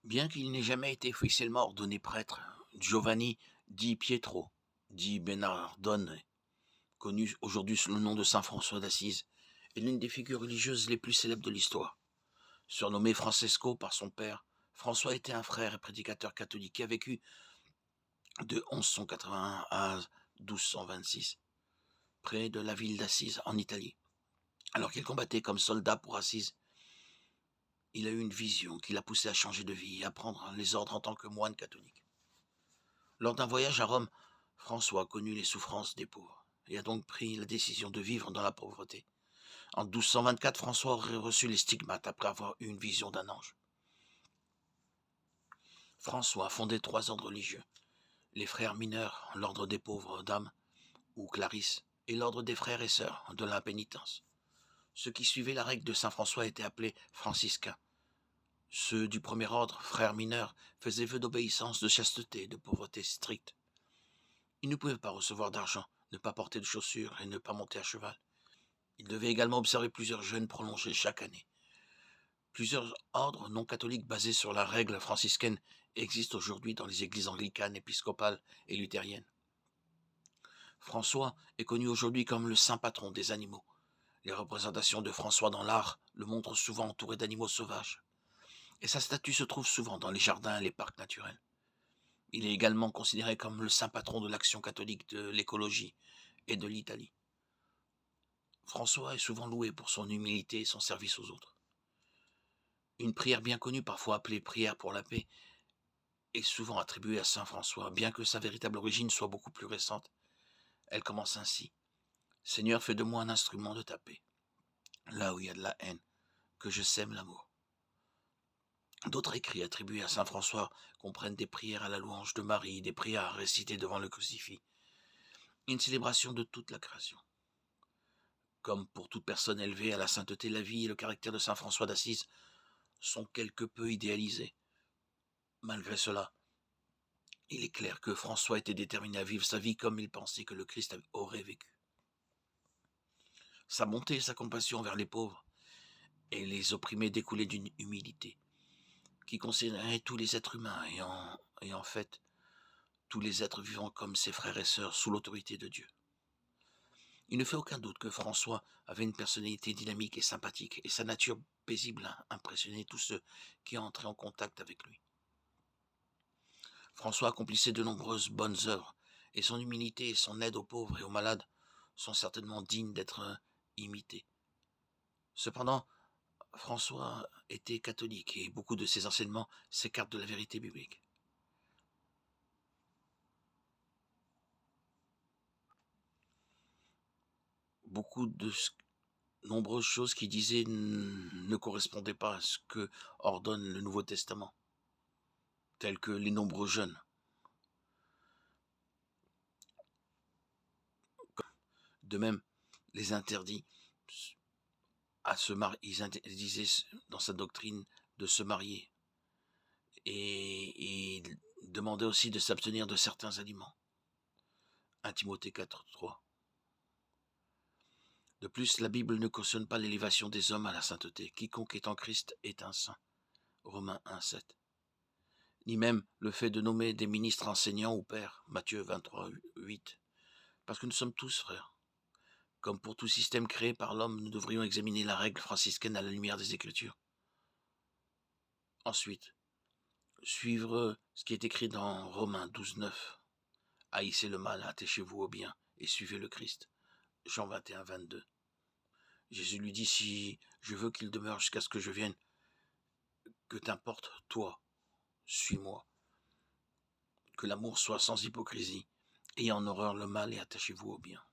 Bien qu'il n'ait jamais été officiellement ordonné prêtre, Giovanni di Pietro di Bernardone, connu aujourd'hui sous le nom de saint François d'Assise, est l'une des figures religieuses les plus célèbres de l'histoire. Surnommé Francesco par son père, François était un frère et prédicateur catholique qui a vécu de 1181 à 1226, près de la ville d'Assise en Italie. Alors qu'il combattait comme soldat pour Assise, il a eu une vision qui l'a poussé à changer de vie et à prendre les ordres en tant que moine catholique. Lors d'un voyage à Rome, François connut les souffrances des pauvres et a donc pris la décision de vivre dans la pauvreté. En 1224, François aurait reçu les stigmates après avoir eu une vision d'un ange. François a fondé 3 ordres religieux: les frères mineurs, l'ordre des pauvres dames, ou Clarisse, et l'ordre des frères et sœurs de la pénitence. Ceux qui suivaient la règle de saint François étaient appelés franciscains. Ceux du premier ordre, frères mineurs, faisaient vœu d'obéissance, de chasteté, de pauvreté stricte. Ils ne pouvaient pas recevoir d'argent, ne pas porter de chaussures et ne pas monter à cheval. Ils devaient également observer plusieurs jeûnes prolongés chaque année. Plusieurs ordres non catholiques basés sur la règle franciscaine existent aujourd'hui dans les églises anglicanes, épiscopales et luthériennes. François est connu aujourd'hui comme le saint patron des animaux. Les représentations de François dans l'art le montrent souvent entouré d'animaux sauvages. Et sa statue se trouve souvent dans les jardins et les parcs naturels. Il est également considéré comme le saint patron de l'action catholique, de l'écologie et de l'Italie. François est souvent loué pour son humilité et son service aux autres. Une prière bien connue, parfois appelée prière pour la paix, est souvent attribuée à saint François, bien que sa véritable origine soit beaucoup plus récente. Elle commence ainsi: Seigneur, fais de moi un instrument de ta paix. Là où il y a de la haine, que je sème l'amour. D'autres écrits attribués à saint François comprennent des prières à la louange de Marie, des prières à réciter devant le crucifix, une célébration de toute la création. Comme pour toute personne élevée à la sainteté, la vie et le caractère de saint François d'Assise sont quelque peu idéalisés. Malgré cela, il est clair que François était déterminé à vivre sa vie comme il pensait que le Christ aurait vécu. Sa bonté et sa compassion envers les pauvres et les opprimés découlaient d'une humilité qui considérait tous les êtres humains et en fait tous les êtres vivants comme ses frères et sœurs sous l'autorité de Dieu. Il ne fait aucun doute que François avait une personnalité dynamique et sympathique, et sa nature paisible impressionnait tous ceux qui entraient en contact avec lui. François accomplissait de nombreuses bonnes œuvres, et son humilité et son aide aux pauvres et aux malades sont certainement dignes d'être imités. Cependant, François était catholique, et beaucoup de ses enseignements s'écartent de la vérité biblique. Beaucoup de nombreuses choses qu'il disait ne correspondaient pas à ce que ordonne le Nouveau Testament, tels que les nombreux jeûnes. De même, les interdits à se marier, ils interdisaient dans sa doctrine de se marier et demandaient aussi de s'abstenir de certains aliments. 1 Timothée 4:3. De plus, la Bible ne cautionne pas l'élévation des hommes à la sainteté. Quiconque est en Christ est un saint. Romains 1:7. Ni même le fait de nommer des ministres enseignants ou pères. Matthieu 23:8. Parce que nous sommes tous frères. Comme pour tout système créé par l'homme, nous devrions examiner la règle franciscaine à la lumière des Écritures. Ensuite, suivre ce qui est écrit dans Romains 12:9. Haïssez le mal, attachez-vous au bien et suivez le Christ. Jean 21:22. Jésus lui dit: si je veux qu'il demeure jusqu'à ce que je vienne, que t'importe, toi, suis-moi. Que l'amour soit sans hypocrisie, ayez en horreur le mal et attachez-vous au bien.